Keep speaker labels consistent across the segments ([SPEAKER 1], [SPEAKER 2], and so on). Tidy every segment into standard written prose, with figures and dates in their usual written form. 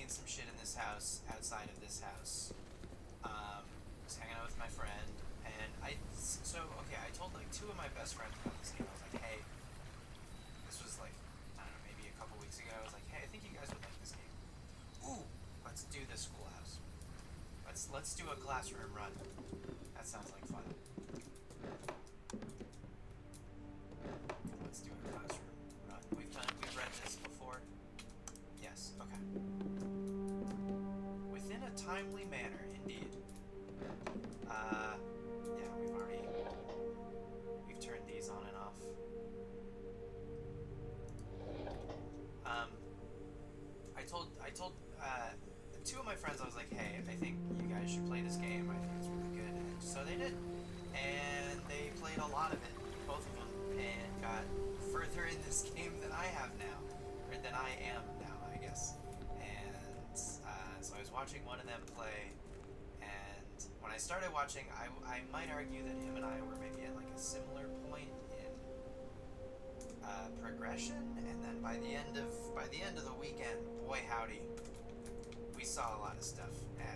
[SPEAKER 1] doing some shit in this house, outside of this house. Was hanging out with my friend, and I told like two of my best friends about this game. I was like, hey, this was like, I don't know, maybe a couple weeks ago. I was like, hey, I think you guys would like this game. Ooh, let's do the schoolhouse. Let's do a classroom run. That sounds like fun. Let's do a classroom run. We've read this before. Yes, okay. Within a timely manner, indeed. Yeah, we've turned these on and off. I told two of my friends, I was like, hey, I think you guys should play this game. I think it's really good. And so they did. And they played a lot of it, both of them, and got further in this game than I have now. Or than I am now, I guess. And so I was watching one of them play, and when I started watching, I might argue that him and I were maybe at like a similar point in progression, and then by the end of the weekend, boy howdy, we saw a lot of stuff.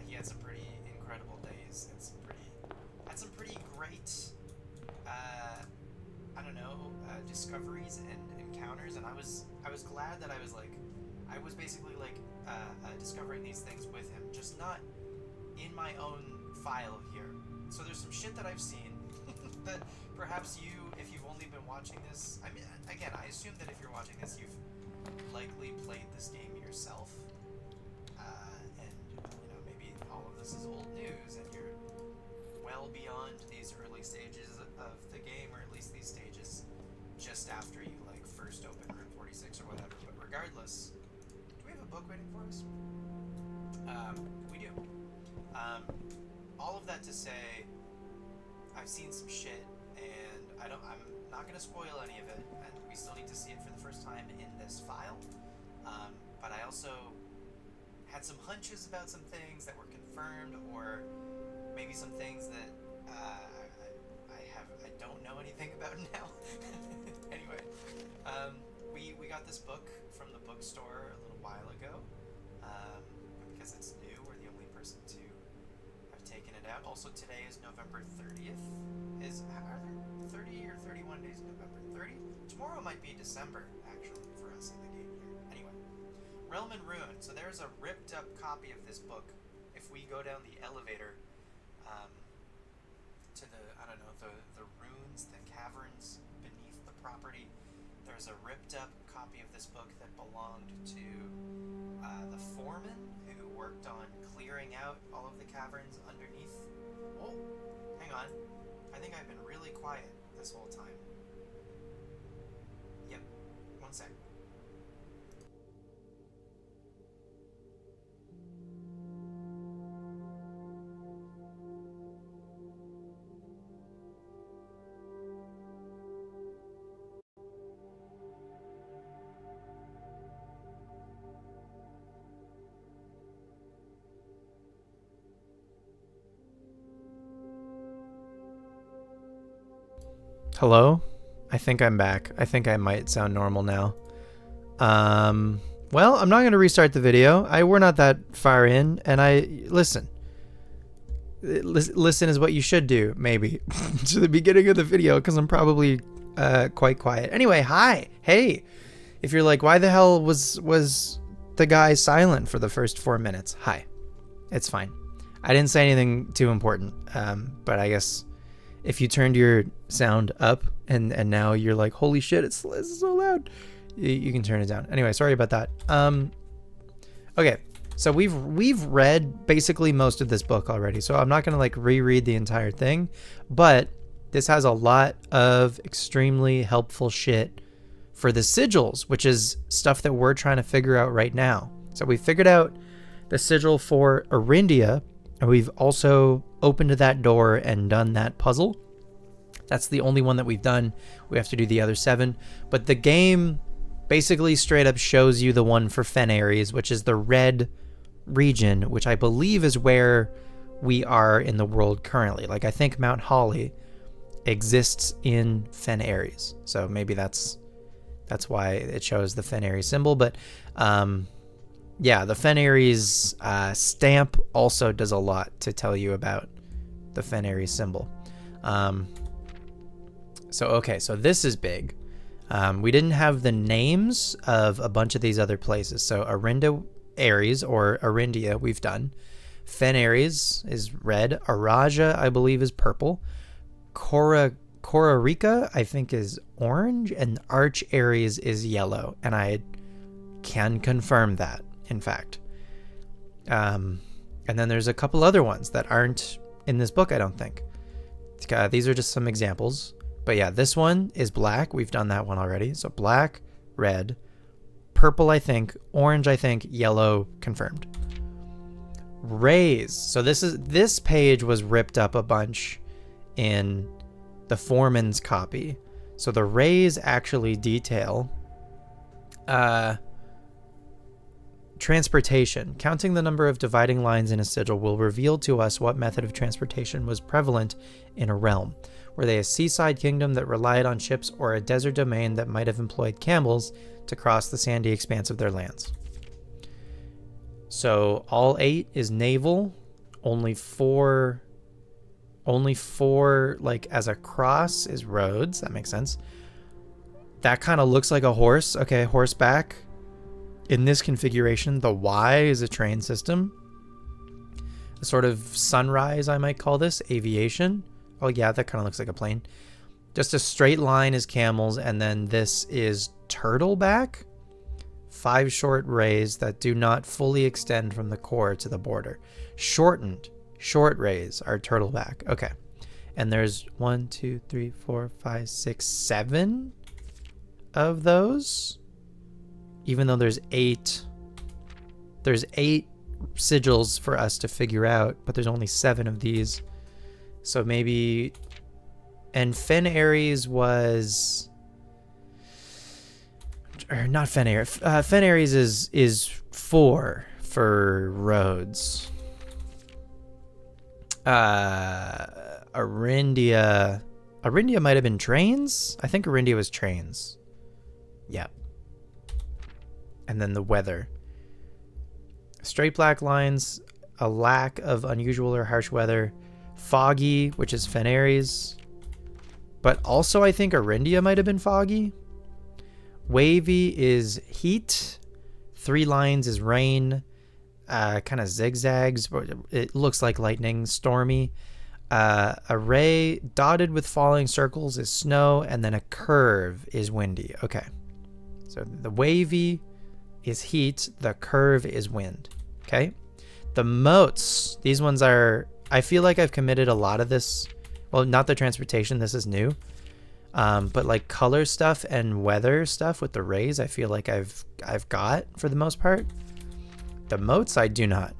[SPEAKER 1] He had some pretty incredible days and had some pretty great discoveries and encounters, and I was glad that I was basically discovering these things with him, just not in my own file here. So there's some shit that I've seen that perhaps you, if you've only been watching this, I mean, again, I assume that if you're watching this, you've likely played this game yourself, and maybe all of this is old news, and you're well beyond these early stages of the game, or at least these stages just after you first open room 46 or whatever. But regardless, do we have a book waiting for us? We do. All of that to say, I've seen some shit, and I'm not going to spoil any of it, and we still need to see it for the first time in this file. But I also had some hunches about some things that were confirmed, or maybe some things that I don't know anything about now. Anyway, we got this book from the bookstore a little while ago, because it's new. We're the only person to have taken it out. Also, today is November 30th. Are there 30 or 31 days in November? 30? Tomorrow might be December, actually, for us in the game here. Anyway, Realm and Ruin. So there's a ripped up copy of this book. If we go down the elevator to the ruins, the caverns beneath the property, there's a ripped up copy of this book that belonged to the foreman who worked on clearing out all of the caverns underneath. Oh, hang on. I think I've been really quiet this whole time. Yep, one sec. Hello? I think I'm back. I think I might sound normal now. Well, I'm not going to restart the video. We're not that far in, and listen. Listen is what you should do, maybe, to the beginning of the video, because I'm probably quite quiet. Anyway, hi. Hey. If you're like, why the hell was the guy silent for the first 4 minutes? Hi. It's fine. I didn't say anything too important, but I guess if you turned your sound up and now you're like, holy shit, it's so loud, you can turn it down. Anyway, sorry about that. Okay, so we've read basically most of this book already, so I'm not gonna reread the entire thing, but this has a lot of extremely helpful shit for the sigils, which is stuff that we're trying to figure out right now. So we figured out the sigil for Arindia, and we've also opened that door and done that puzzle. That's the only one that we've done. We have to do the other 7. But the game basically straight up shows you the one for Fen Ares, which is the red region, which I believe is where we are in the world currently. I think Mount Holly exists in Fen Ares. So maybe that's why it shows the Fen Ares symbol. But yeah, the Fen Aries stamp also does a lot to tell you about the Fen Aries symbol. So this is big. We didn't have the names of a bunch of these other places. So Arinda Aries or Arindia we've done. Fen Aries is red. Araja, I believe, is purple. Korarica, I think, is orange. And Arch Aries is yellow. And I can confirm that, in fact. And then there's a couple other ones that aren't in this book, I don't think. These are just some examples. But yeah, this one is black. We've done that one already. So black, red, purple, I think, orange, I think, yellow, confirmed. Rays. So this page was ripped up a bunch in the Foreman's copy. So the rays actually detail transportation. Counting the number of dividing lines in a sigil will reveal to us what method of transportation was prevalent in a realm. Were they a seaside kingdom that relied on ships, or a desert domain that might have employed camels to cross the sandy expanse of their lands? So all 8 is naval. Only four like as a cross is roads. That makes sense. That kind of looks like a horse. Okay, horseback. In this configuration, the Y is a train system. A sort of sunrise, I might call this. Aviation. Oh yeah, that kind of looks like a plane. Just a straight line is camels, and then this is turtleback. 5 short rays that do not fully extend from the core to the border. Shortened short rays are turtleback. Okay. And there's 1, 2, 3, 4, 5, 6, 7 of those. Even though there's 8 sigils for us to figure out, but there's only 7 of these. So maybe, and Fen Aries was, or not Fen Aries. Fen Aries is 4 for roads. Arindia might have been trains. I think Arindia was trains. Yeah. And then the weather. Straight black lines, a lack of unusual or harsh weather. Foggy, which is Fen Aries. But also I think Arindia might have been foggy. Wavy is heat. 3 lines is rain. Kind of zigzags, but it looks like lightning. Stormy. A ray dotted with falling circles is snow, and then a curve is windy. Okay. So the wavy is heat, the curve is wind. Okay. The motes, these ones are, I feel like I've committed a lot of this. Well, not the transportation, this is new. But like color stuff and weather stuff with the rays, I feel like I've got for the most part. The motes I do not.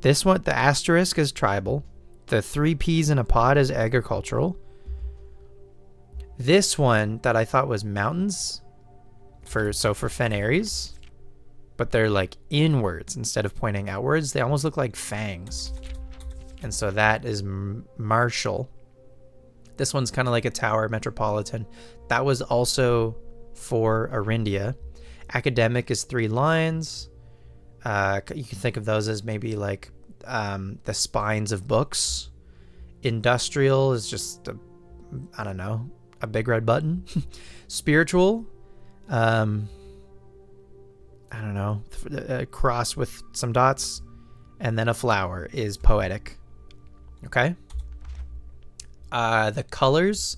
[SPEAKER 1] This one, the asterisk is tribal. The 3 peas in a pod is agricultural. This one that I thought was mountains for Fen Aries, but they're like inwards instead of pointing outwards. They almost look like fangs. And so that is martial. This one's kind of like a tower, metropolitan. That was also for Arindia. Academic is 3 lines. You can think of those as maybe like the spines of books. Industrial is just, I don't know, a big red button. Spiritual, I don't know, a cross with some dots. And then a flower is poetic. Okay. The colors,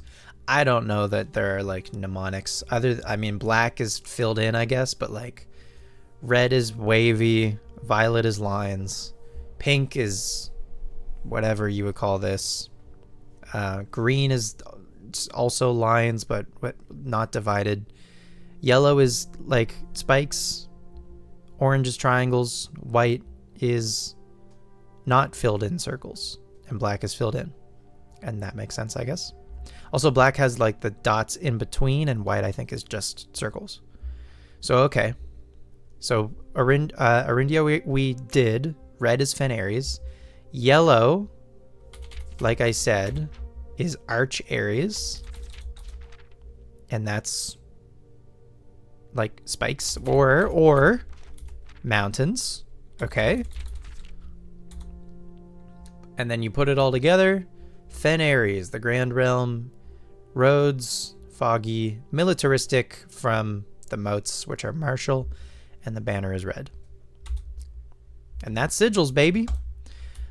[SPEAKER 1] I don't know that there are like mnemonics. I mean, black is filled in, I guess, but like red is wavy, violet is lines, pink is whatever you would call this. Green is also lines, but not divided. Yellow is like spikes. Orange is triangles. White is not filled in circles, and black is filled in. And that makes sense, I guess. Also, black has like the dots in between, and white, I think, is just circles. So, okay. So, Arindia we did. Red is Fen Aries. Yellow, like I said, is Arch Aries. And that's like spikes. Or Mountains. Okay. And then you put it all together. Fen Ares, the Grand Realm. Roads, foggy, militaristic from the moats, which are martial, and the banner is red. And that's sigils, baby.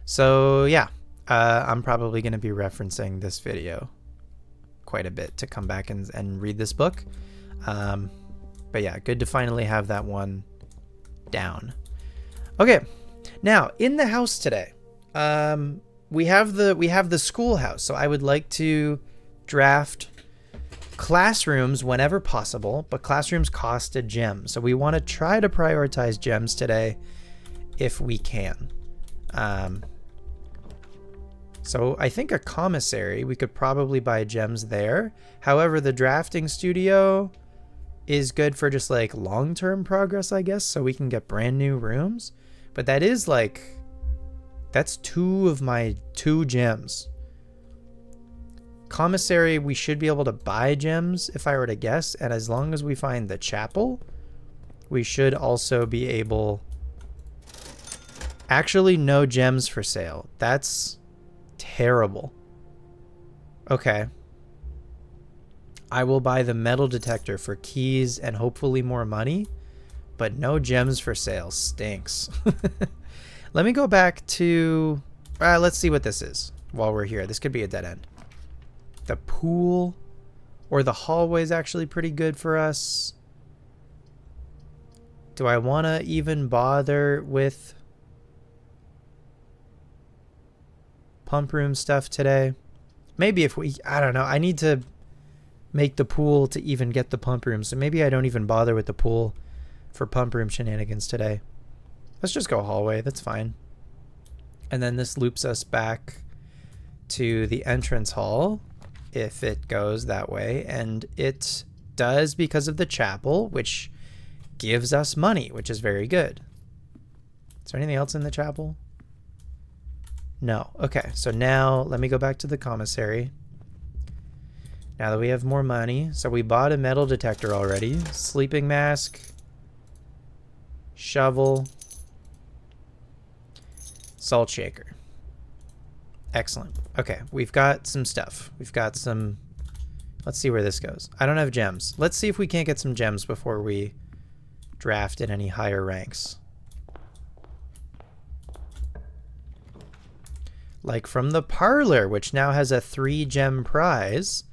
[SPEAKER 1] So yeah, I'm probably going to be referencing this video quite a bit to come back and read this book. But yeah, good to finally have that one down. Okay, now in the house today, we have the schoolhouse. So I would like to draft classrooms whenever possible, but classrooms cost a gem. So we want to try to prioritize gems today if we can. So I think a commissary, we could probably buy gems there. However, the drafting studio is good for just like long-term progress, I guess, so we can get brand new rooms. But that is like, that's 2 of my 2 gems. Commissary, we should be able to buy gems if I were to guess, and as long as we find the chapel, we should also be able... Actually, no gems for sale. That's terrible. Okay. I will buy the metal detector for keys and hopefully more money, but no gems for sale. Stinks. Let me go back to... let's see what this is while we're here. This could be a dead end. The pool or the hallway is actually pretty good for us. Do I want to even bother with pump room stuff today? Maybe if we, I don't know. I need to make the pool to even get the pump room. So maybe I don't even bother with the pool for pump room shenanigans today. Let's just go hallway. That's fine. And then this loops us back to the entrance hall if it goes that way. And it does because of the chapel, which gives us money, which is very good. Is there anything else in the chapel? No. Okay, so now let me go back to the commissary. Now that we have more money. So we bought a metal detector already. Sleeping mask. Shovel. Salt shaker. Excellent. Okay, we've got some stuff. We've got some... Let's see where this goes. I don't have gems. Let's see if we can't get some gems before we draft in any higher ranks. Like from the parlor, which now has a 3-gem prize,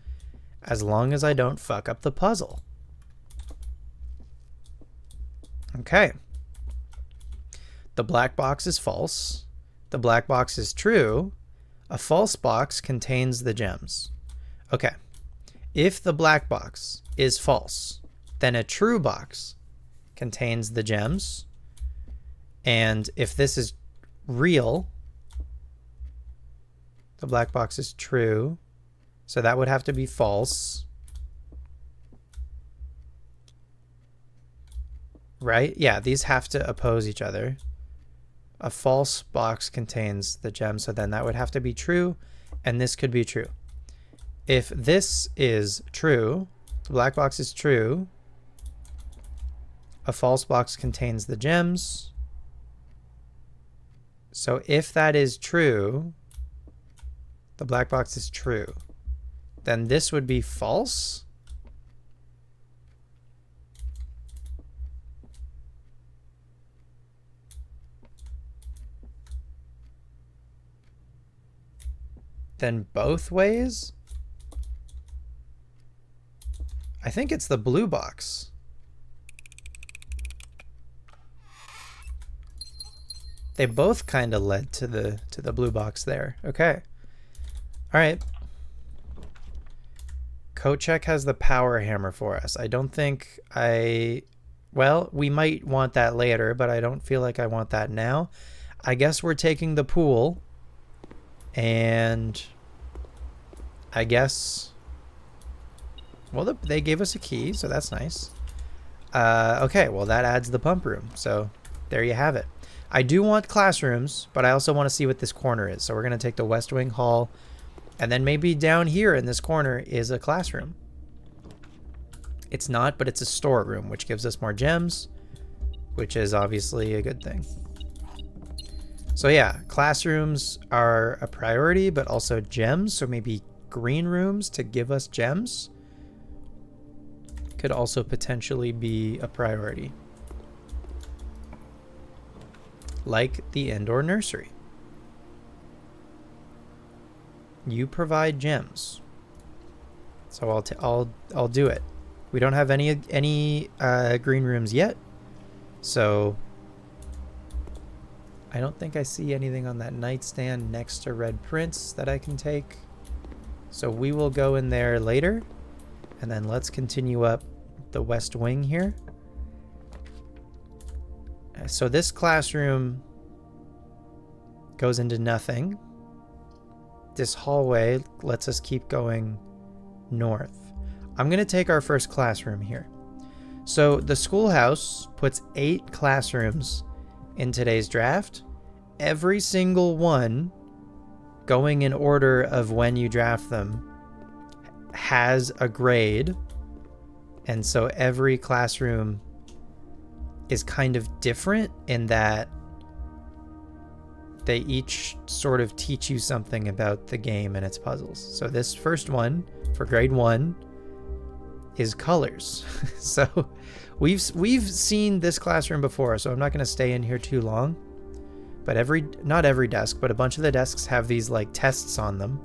[SPEAKER 1] as long as I don't fuck up the puzzle. Okay. The black box is false. The black box is true. A false box contains the gems. Okay. If the black box is false, then a true box contains the gems. And if this is real, the black box is true. So that would have to be false. Right? Yeah, these have to oppose each other. A false box contains the gem, so then that would have to be true, and this could be true. If this is true, the black box is true, a false box contains the gems. So if that is true, the black box is true, then this would be false. Then both ways? I think it's the blue box. They both kind of led to the blue box there. Okay. All right. Kochek has the power hammer for us. I don't think well, we might want that later, but I don't feel like I want that now. I guess we're taking the pool. And I guess, well, they gave us a key, so that's nice. Okay, well, that adds the pump room. So there you have it. I do want classrooms, but I also want to see what this corner is. So we're going to take the West Wing Hall, and then maybe down here in this corner is a classroom. It's not, but it's a storeroom, which gives us more gems, which is obviously a good thing. So yeah, classrooms are a priority, but also gems. So maybe green rooms to give us gems could also potentially be a priority. Like the indoor nursery. You provide gems. So I'll do it. We don't have any green rooms yet. So I don't think I see anything on that nightstand next to Red Prince that I can take. So we will go in there later. And then let's continue up the west wing here. So this classroom goes into nothing. This hallway lets us keep going north. I'm going to take our first classroom here. So the schoolhouse puts 8 classrooms in today's draft. Every single one, going in order of when you draft them, has a grade. And so every classroom is kind of different in that they each sort of teach you something about the game and its puzzles. So this first one for grade 1 is colors. So we've seen this classroom before, so I'm not going to stay in here too long. But not every desk, but a bunch of the desks have these like tests on them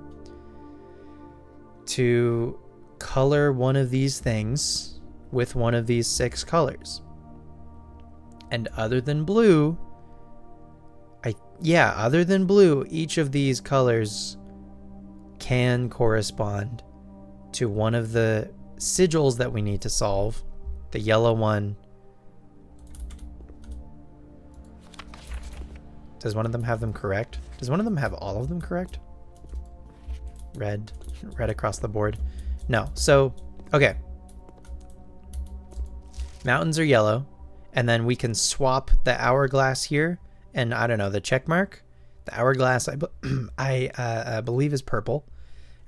[SPEAKER 1] to color one of these things with one of these 6 colors. And other than blue, each of these colors can correspond to one of the sigils that we need to solve. The yellow one. Does one of them have them correct? Does one of them have all of them correct? Red across the board. No. So, okay. Mountains are yellow. And then we can swap the hourglass here. And I don't know, the check mark. The hourglass, I believe, is purple.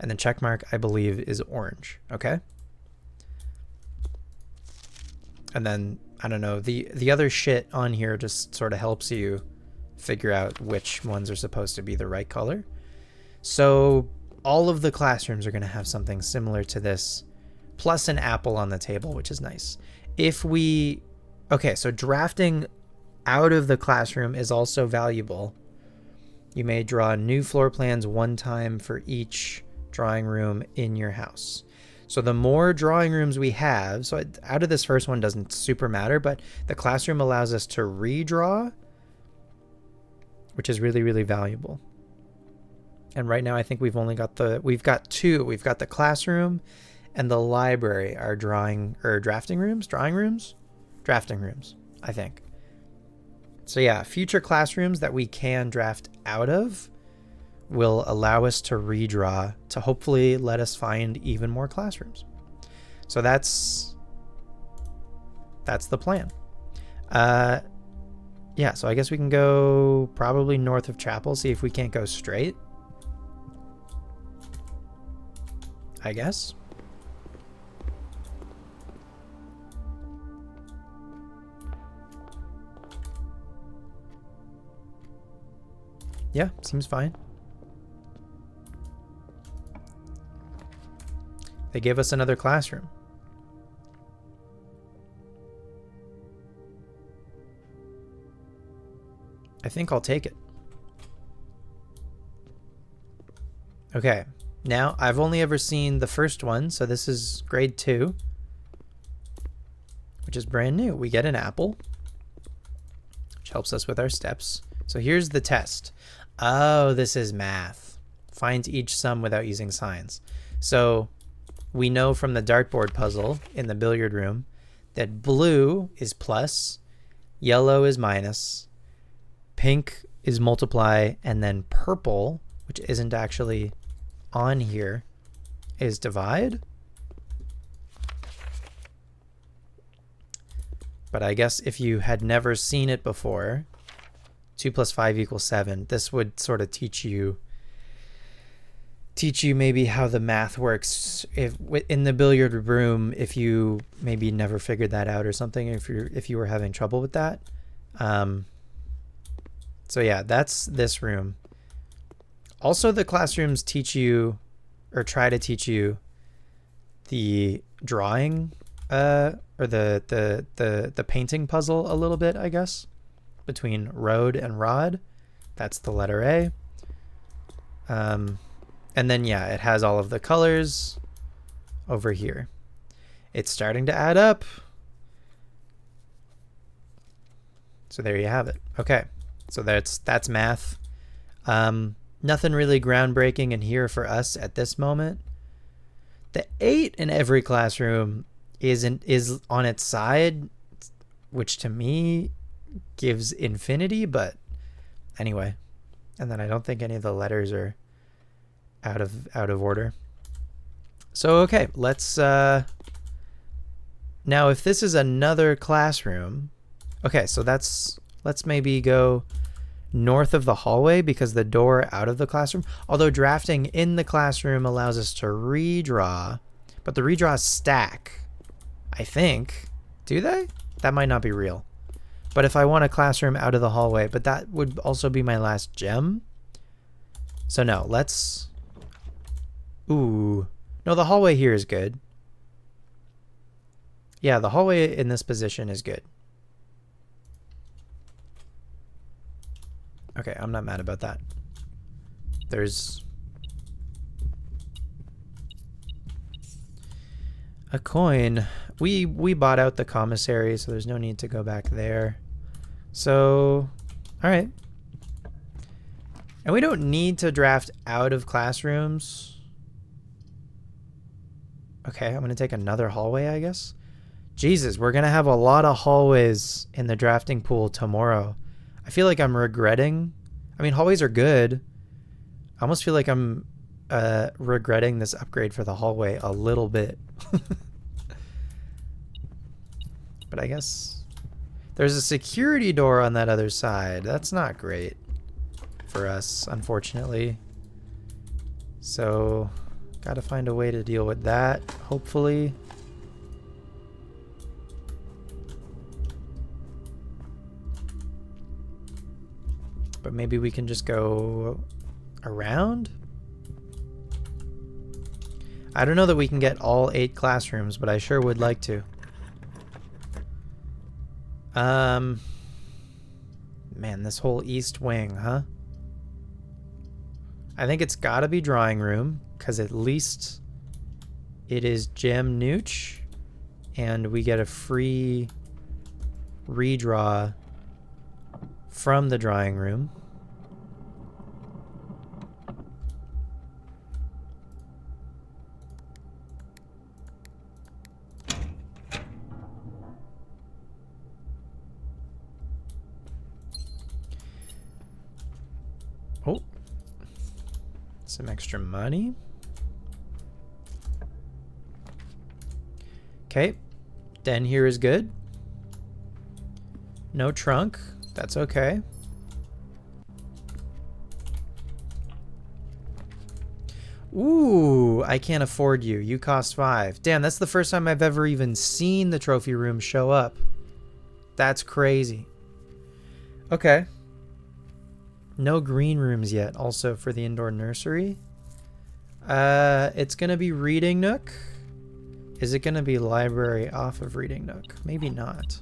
[SPEAKER 1] And the check mark, I believe, is orange. Okay? And then, I don't know, the other shit on here just sort of helps you figure out which ones are supposed to be the right color. So all of the classrooms are going to have something similar to this, plus an apple on the table, which is nice. Okay, so drafting out of the classroom is also valuable. You may draw new floor plans one time for each drawing room in your house. So the more drawing rooms we have, so out of this first one doesn't super matter, but the classroom allows us to redraw, which is really, really valuable. And right now I think we've got 2. We've got the classroom and the library are drafting rooms, I think. So yeah, future classrooms that we can draft out of will allow us to redraw to hopefully let us find even more classrooms. So that's the plan. Yeah, so I guess we can go probably north of Chapel, see if we can't go straight. I guess. Yeah, seems fine. They gave us another classroom. I think I'll take it. Okay, now I've only ever seen the first one, so this is grade 2, which is brand new. We get an apple, which helps us with our steps. So here's the test. Oh, this is math. Find each sum without using signs. So we know from the dartboard puzzle in the billiard room that blue is plus, yellow is minus, pink is multiply, and then purple, which isn't actually on here, is divide. But I guess if you had never seen it before, 2 + 5 = 7, this would sort of teach you maybe how the math works if in the billiard room, if you maybe never figured that out or something, if you were having trouble with that. So yeah, that's this room. Also, the classrooms teach you, or try to teach you, the drawing, or the painting puzzle a little bit, I guess, between road and rod. That's the letter A. And then yeah, it has all of the colors over here. It's starting to add up. So there you have it. Okay, so that's math. Nothing really groundbreaking in here for us at this moment. The 8 in every classroom is on its side, which to me gives infinity, but anyway. And then I don't think any of the letters are out of order. So okay, let's now if this is another classroom, okay, so let's maybe go north of the hallway because the door out of the classroom, although drafting in the classroom allows us to redraw, but the redraws stack, I think. Do they? That might not be real. But if I want a classroom out of the hallway, but that would also be my last gem. So no, let's... Ooh. No, the hallway here is good. Yeah, the hallway in this position is good. Okay, I'm not mad about that. There's a coin. We bought out the commissary, so there's no need to go back there. So, all right. And we don't need to draft out of classrooms. Okay, I'm going to take another hallway, I guess. Jesus, we're going to have a lot of hallways in the drafting pool tomorrow. I feel like I'm regretting. I mean, hallways are good. I almost feel like I'm regretting this upgrade for the hallway a little bit. But I guess there's a security door on that other side. That's not great for us, unfortunately. So, gotta find a way to deal with that, hopefully. But maybe we can just go around? I don't know that we can get all 8 classrooms, but I sure would like to. Man, this whole east wing, huh? I think it's gotta be drawing room, because at least it is gem nooch, and we get a free redraw from the drawing room. Oh, some extra money. Okay, den here is good. No trunk. That's okay. Ooh, I can't afford you. You cost 5. Damn, that's the first time I've ever even seen the trophy room show up. That's crazy. Okay. No green rooms yet, also for the indoor nursery. It's gonna be Reading Nook. Is it gonna be library off of Reading Nook? Maybe not.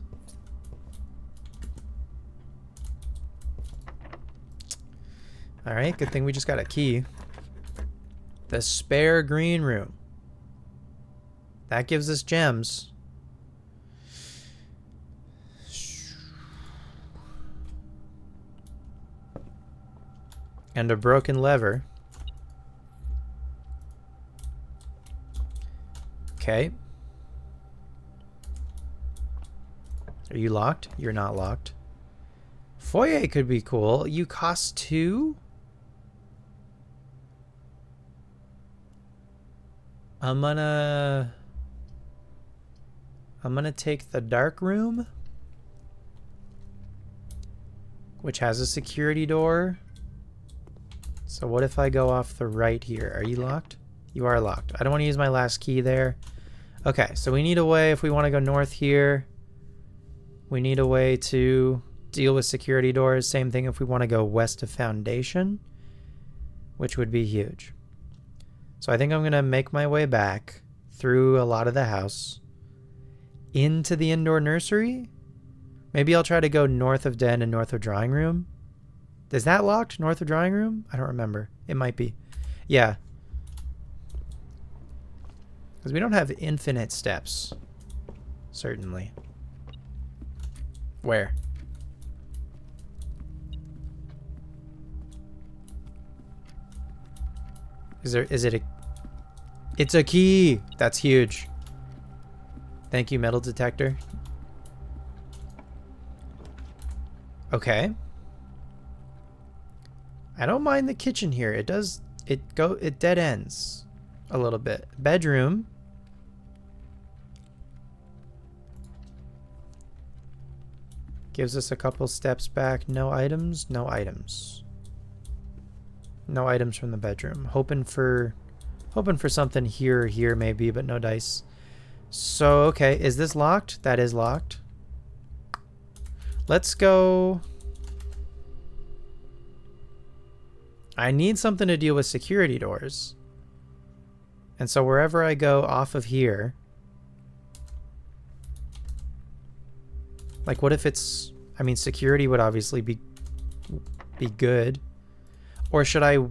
[SPEAKER 1] Alright, good thing we just got a key. The spare green room. That gives us gems. And a broken lever. Okay. Are you locked? You're not locked. Foyer could be cool. You cost 2? I'm gonna take the dark room, which has a security door. So what if I go off the right here? Are you locked? You are locked. I don't want to use my last key there. Okay, so we need a way if we want to go north here. We need a way to deal with security doors. Same thing if we want to go west of foundation, which would be huge. So I think I'm going to make my way back through a lot of the house into the indoor nursery. Maybe I'll try to go north of den and north of drawing room. Is that locked? North of drawing room? I don't remember. It might be. Yeah. Because we don't have infinite steps. Certainly. Where? Is it a... It's a key! That's huge. Thank you, metal detector. Okay. I don't mind the kitchen here. It dead ends a little bit. Bedroom. Gives us a couple steps back. No items, no items. No items from the bedroom. Hoping for something here or here maybe, but no dice. So, okay, is this locked? That is locked. Let's go. I need something to deal with security doors. And so wherever I go off of here, like what if it's, I mean, security would obviously be good. Or should I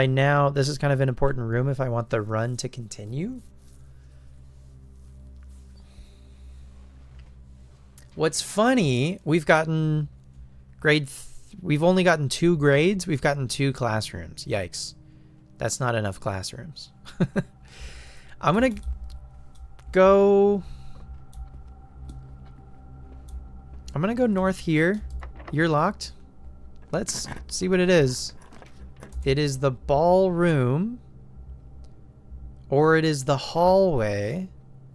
[SPEAKER 1] now, this is kind of an important room if I want the run to continue. What's funny, we've gotten we've only gotten 2 grades. We've gotten 2 classrooms. Yikes. That's not enough classrooms. I'm going to go north here. You're locked. Let's see what it is. It is the ballroom, or it is the hallway.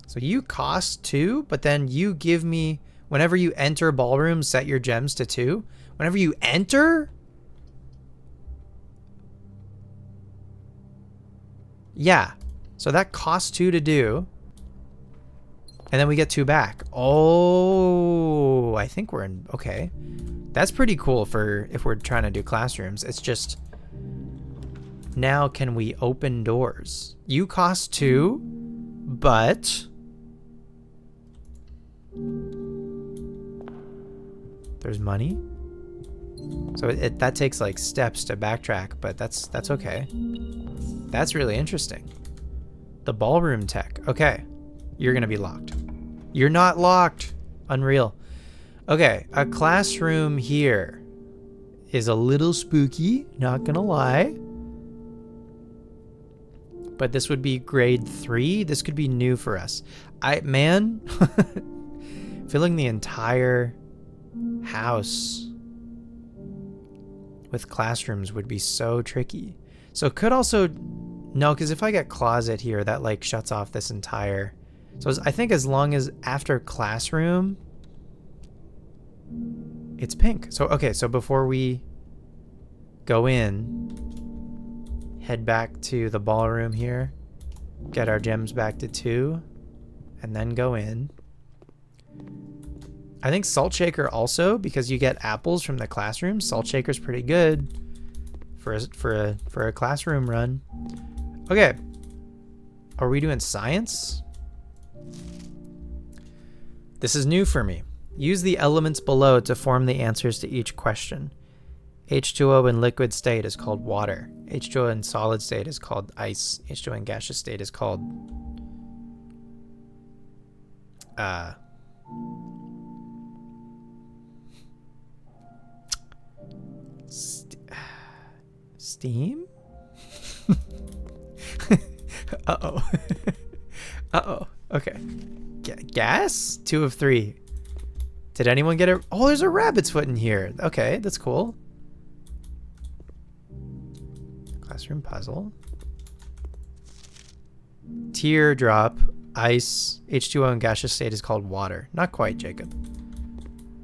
[SPEAKER 1] So you cost 2, but then you give me, whenever you enter ballroom, set your gems to 2. Whenever you enter? Yeah. So that costs 2 to do. And then we get 2 back. Oh, I think we're in, okay. That's pretty cool for if we're trying to do classrooms. It's just, now can we open doors? You cost 2, but there's money. So that takes like steps to backtrack, but that's okay. That's really interesting. The ballroom tech. Okay. You're going to be locked. You're not locked. Unreal. Okay. A classroom here is a little spooky. Not going to lie. But this would be grade 3. This could be new for us. Man, filling the entire house with classrooms would be so tricky. So could also, no, because if I get closet here, that like shuts off this entire, so I think as long as after classroom, it's pink. So, okay, so before we go in, head back to the ballroom here, get our gems back to 2, and then go in. I think Salt Shaker also, because you get apples from the classroom. Salt Shaker's pretty good for a classroom run. Okay. Are we doing science? This is new for me. Use the elements below to form the answers to each question. H2O in liquid state is called water. H2O in solid state is called ice. H2O in gaseous state is called steam? Uh-oh. Uh-oh. Okay. Gas? 2 of 3. Did anyone get it? Oh, there's a rabbit's foot in here. Okay, that's cool. Classroom puzzle. Teardrop. Ice. H2O in gaseous state is called water. Not quite, Jacob.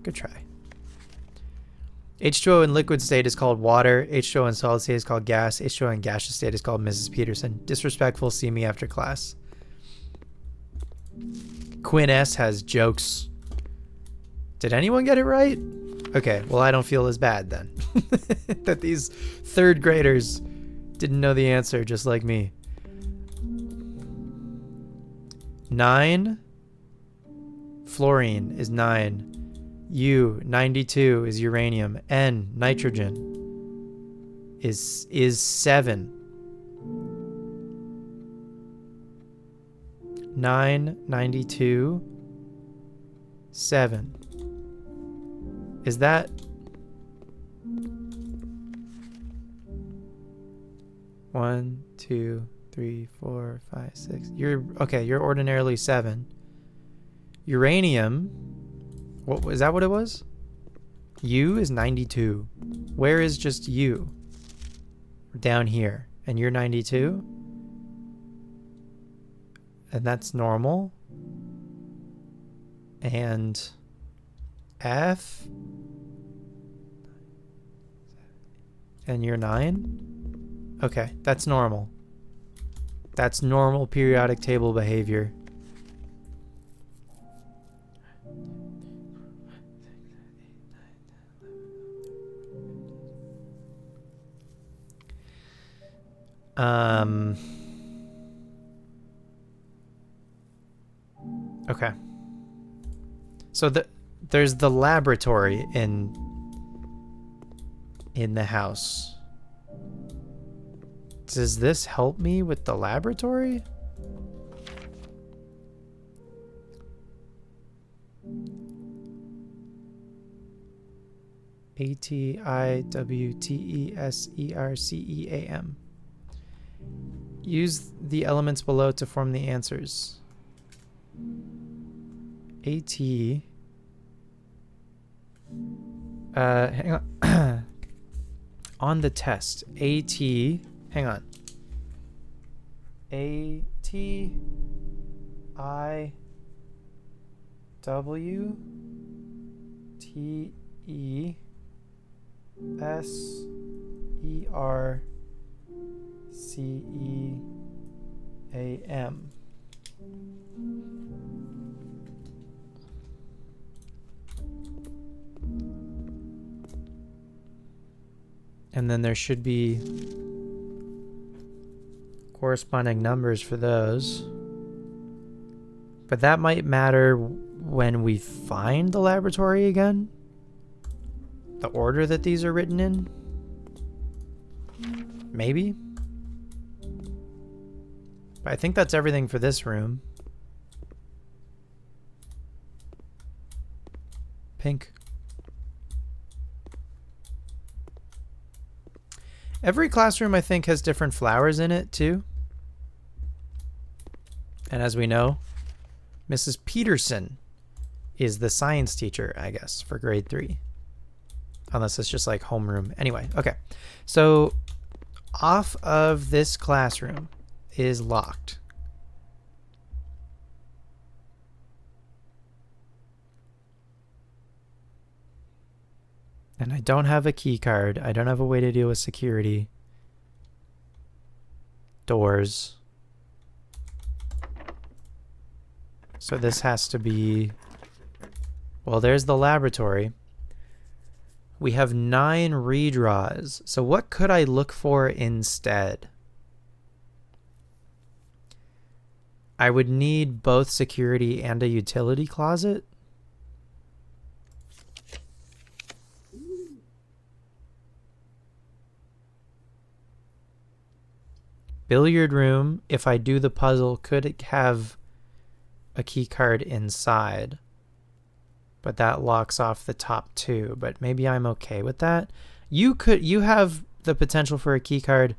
[SPEAKER 1] Good try. H2O in liquid state is called water. H2O in solid state is called gas. H2O in gaseous state is called Mrs. Peterson. Disrespectful, see me after class. Quinn S has jokes. Did anyone get it right? Okay, well, I don't feel as bad then. That these third graders didn't know the answer just like me. 9. Fluorine is 9. U, 92 is uranium. N, nitrogen is 7. 9, 92, 7. Is that... One, 2, 3, 4, 5, 6. You're okay. You're ordinarily 7. Uranium. What is that? What it was? U is 92. Where is just U? Down here, and you're 92. And that's normal. And F. And you're 9. Okay, that's normal. That's normal periodic table behavior. Okay. So there's the laboratory in the house. Does this help me with the laboratory? ATIWTESERCEAM. Use the elements below to form the answers. AT. Hang on. On the test. AT. Hang on. ATIWTESERCEAM. And then there should be corresponding numbers for those. But that might matter when we find the laboratory again. The order that these are written in. Maybe. But I think that's everything for this room. Pink. Every classroom, I think, has different flowers in it, too. And as we know, Mrs. Peterson is the science teacher, I guess, for grade 3. Unless it's just like homeroom. Anyway, okay. So off of this classroom is locked. And I don't have a key card. I don't have a way to deal with security. Doors. So this has to be... Well, there's the laboratory. We have 9 redraws. So what could I look for instead? I would need both security and a utility closet. Billiard room, if I do the puzzle, could have a key card inside. But that locks off the top 2. But maybe I'm okay with that. You have the potential for a key card.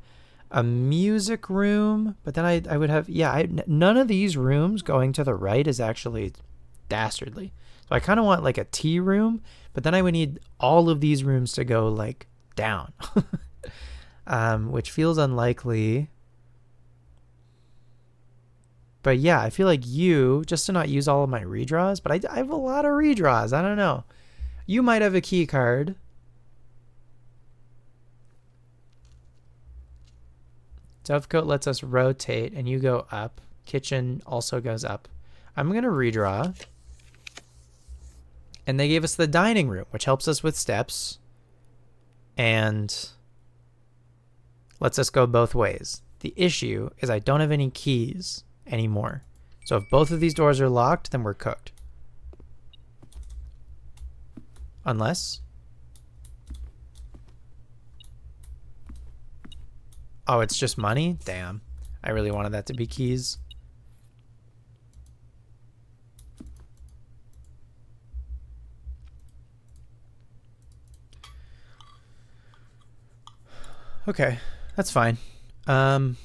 [SPEAKER 1] A music room, but then I would have, none of these rooms going to the right is actually dastardly. So I kind of want like a tea room, but then I would need all of these rooms to go like down, which feels unlikely. But yeah, I feel like just to not use all of my redraws, but I have a lot of redraws. I don't know. You might have a key card. Dovecoat lets us rotate, and you go up. Kitchen also goes up. I'm going to redraw. And they gave us the dining room, which helps us with steps and lets us go both ways. The issue is I don't have any keys anymore. So if both of these doors are locked, then we're cooked. Unless... Oh, it's just money? Damn. I really wanted that to be keys. Okay, that's fine. Well,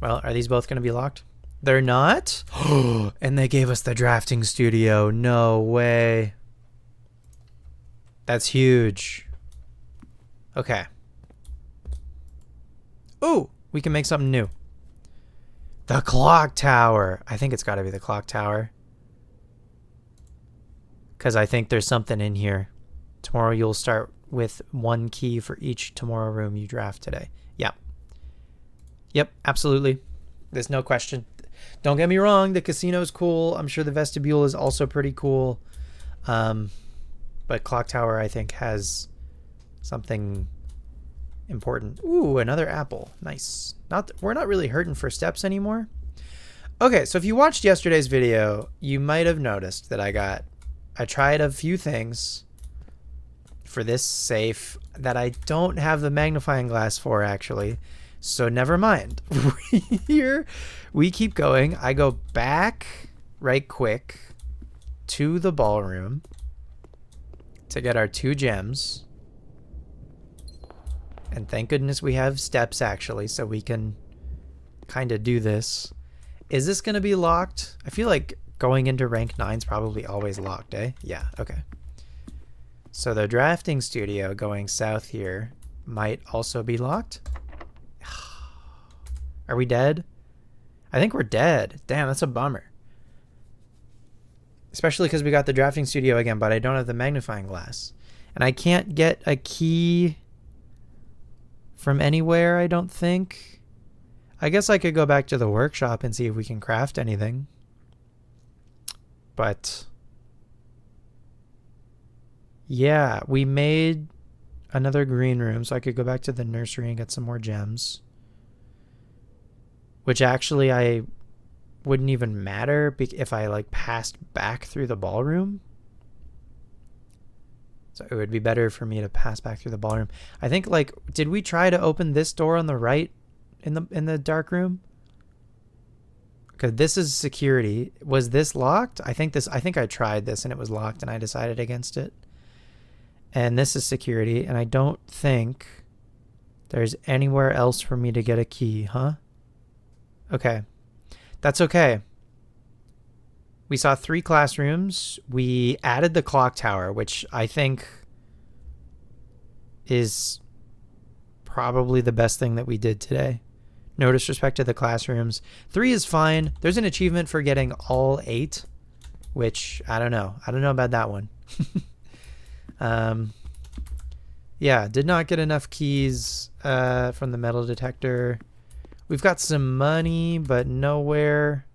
[SPEAKER 1] are these both going to be locked? They're not? And they gave us the drafting studio. No way. That's huge. Okay. Ooh, we can make something new. The clock tower. I think it's got to be the clock tower. Because I think there's something in here. Tomorrow you'll start with 1 key for each tomorrow room you draft today. Yep. Yep, absolutely. There's no question. Don't get me wrong, the casino's cool. I'm sure the vestibule is also pretty cool. But clock tower, I think, has something important. Ooh, another apple. Nice. We're not really hurting for steps anymore. Okay, so if you watched yesterday's video, you might have noticed that I tried a few things for this safe that I don't have the magnifying glass for, actually. So never mind. Here we keep going. I go back right quick to the ballroom to get our 2 gems. And thank goodness we have steps, actually, so we can kind of do this. Is this going to be locked? I feel like going into rank 9 is probably always locked, eh? Yeah, okay. So the drafting studio going south here might also be locked. Are we dead? I think we're dead. Damn, that's a bummer. Especially because we got the drafting studio again, but I don't have the magnifying glass. And I can't get a key from anywhere, I don't think. I guess I could go back to the workshop and see if we can craft anything. But yeah, we made another green room, so I could go back to the nursery and get some more gems. Which actually I wouldn't even matter if I like passed back through the ballroom. So it would be better for me to pass back through the ballroom. I think, like, did we try to open this door on the right in the dark room? Because this is security. Was this locked? I think I tried this and it was locked and I decided against it. And this is security, and I don't think there's anywhere else for me to get a key, huh? Okay. That's okay. We saw 3 classrooms. We added the clock tower, which I think is probably the best thing that we did today. No disrespect to the classrooms. 3 is fine. There's an achievement for getting all 8, which I don't know. I don't know about that one. Yeah, did not get enough keys from the metal detector. We've got some money, but nowhere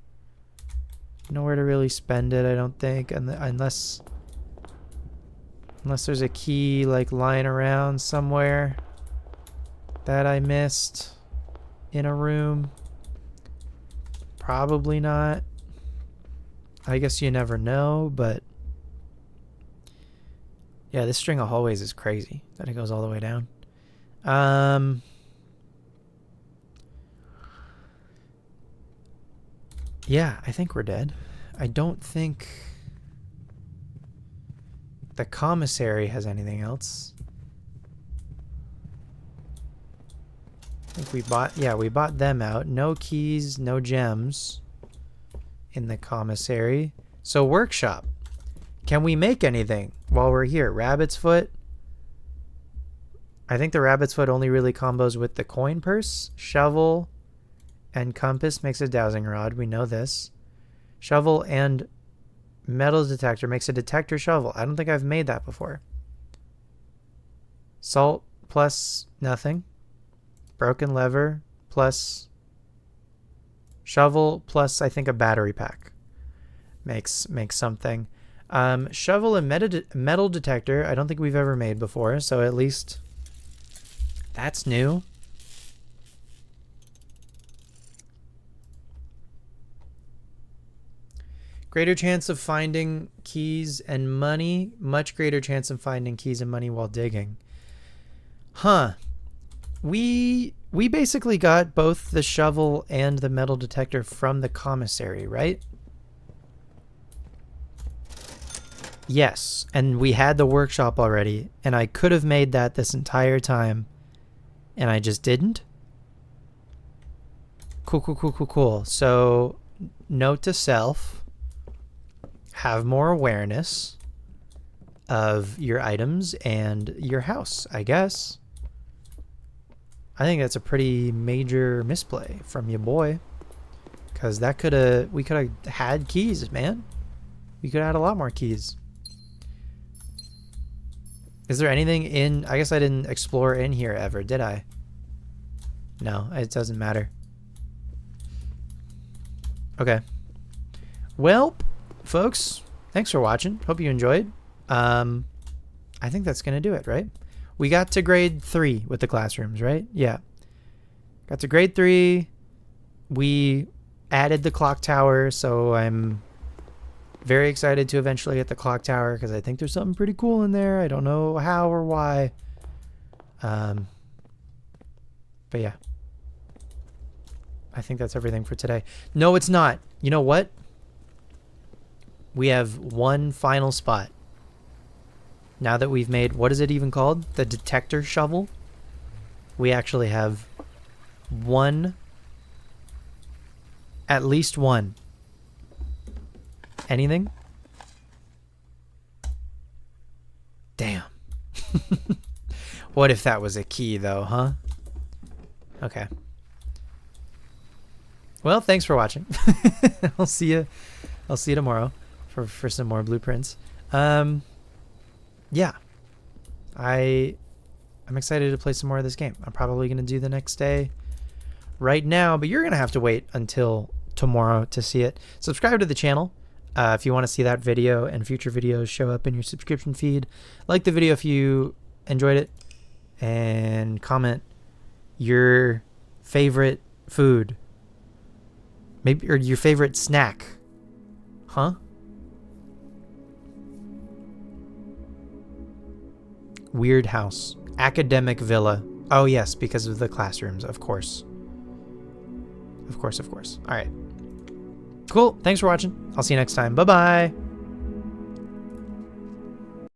[SPEAKER 1] to really spend it, I don't think, unless there's a key like lying around somewhere that I missed in a room. Probably not. I guess you never know, but yeah, this string of hallways is crazy that it goes all the way down. Yeah, I think we're dead. I don't think the commissary has anything else. I think we bought them out. No keys, no gems in the commissary. So workshop. Can we make anything while we're here? Rabbit's foot. I think the rabbit's foot only really combos with the coin purse. Shovel and compass makes a dowsing rod. We know this. Shovel and metal detector makes a detector shovel. I don't think I've made that before. Salt plus nothing. Broken lever plus Shovel plus, I think, a battery pack makes something. Shovel and metal detector. I don't think we've ever made before, so at least that's new. Greater chance of finding keys and money. Much greater chance of finding keys and money while digging. Huh. We basically got both the shovel and the metal detector from the commissary, right? Yes, and we had the workshop already, and I could have made that this entire time, and I just didn't. Cool. So, note to self. Have more awareness of your items and your house, I guess. I think that's a pretty major misplay from your boy, because we could have had keys, man. We could have had a lot more keys. Is there anything in... I guess I didn't explore in here ever, did I? No, it doesn't matter. Okay. Well, folks, thanks for watching. Hope you enjoyed. I think that's going to do it, right? We got to grade 3 with the classrooms, right? Yeah. Got to grade 3. We added the clock tower, so I'm very excited to eventually get the clock tower because I think there's something pretty cool in there. I don't know how or why. But yeah. I think that's everything for today. No, it's not. You know what? We have one final spot. Now that we've made, what is it even called? The detector shovel? We actually have one, at least one. Anything? Damn. What if that was a key though, huh? Okay. Well, thanks for watching. I'll see you tomorrow for some more blueprints. Yeah. I'm excited to play some more of this game. I'm probably going to do the next day right now, but you're going to have to wait until tomorrow to see it. Subscribe to the channel if you want to see that video and future videos show up in your subscription feed. Like the video if you enjoyed it, and comment your favorite food. Maybe, or your favorite snack. Huh? Weird house. Academic villa. Oh yes, because of the classrooms, of course. Of course. All right. Cool. Thanks for watching. I'll see you next time. Bye-bye.